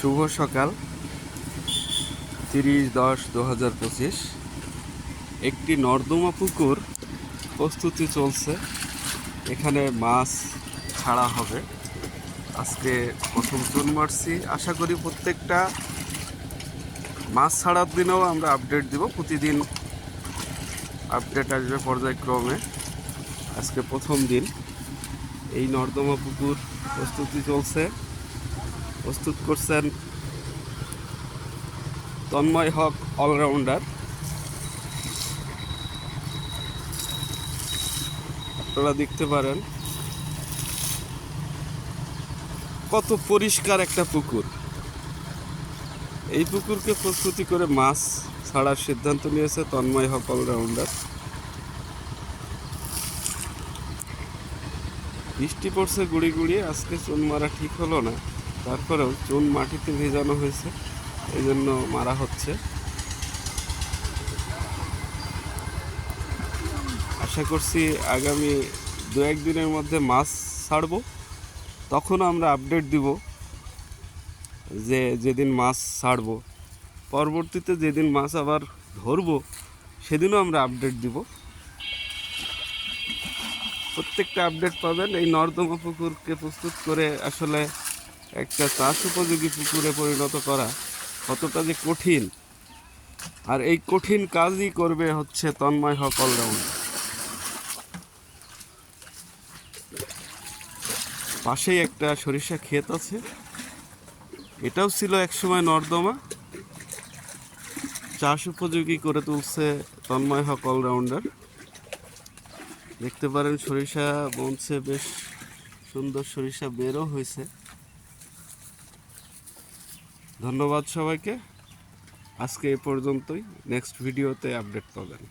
শুভ সকাল 30/10/2025। একটি নর্দমা পুকুর প্রস্তুতি চলছে, এখানে মাছ ছাড়া হবে। আজকে প্রথম চুন মারছি, আশা করি প্রত্যেকটা মাছ ছাড়ার দিনেও আমরা আপডেট দিব। প্রতিদিন আপডেট আসবে পর্যায়ক্রমে। আজকে প্রথম দিন এই নর্দমা পুকুর প্রস্তুতি চলছে। প্রস্তুত করছেন তন্ময় হক অলরাউন্ডার। আপনারা দেখতে পারেন কত পরিষ্কার একটা পুকুর। এই পুকুরকে প্রস্তুতি করে মাছ ছাড়ার সিদ্ধান্ত নিয়েছে তন্ময় হক অলরাউন্ডার। বৃষ্টি পড়ছে গুড়ি গুড়িয়ে, আজকে চুন মারা ঠিক হলো না, তারপরেও চুন মাটিতে ভেজানো হয়েছে, এই জন্য মারা হচ্ছে। আশা করছি আগামী 2-1 দিনের মধ্যে মাছ ছাড়বো, তখনও আমরা আপডেট দিব যে যেদিন মাছ ছাড়বো। পরবর্তীতে যেদিন মাছ আবার ধরবো সেদিনও আমরা আপডেট দিব। প্রত্যেকটা আপডেট পাবেন। এই নর্দমা পুকুরকে প্রস্তুত করে আসলে একটা চাষ উপযোগী পুকুরে পরিণত করা কতটা যে কঠিন, আর এই কঠিন কাজই করবে হচ্ছে তন্ময় হক অলরাউন্ডার। পাশেই একটা সরিষা ক্ষেত আছে, এটাও ছিল একসময় নর্দমা, চাষ উপযোগী করে তুলছে তন্ময় হক অলরাউন্ডার। দেখতে পারেন সরিষা বনছে, বেশ সুন্দর সরিষা বেরও হয়েছে। ধন্যবাদ সবাইকে। আজকে এ পর্যন্তই, নেক্সট ভিডিওতে আপডেট পাবেন।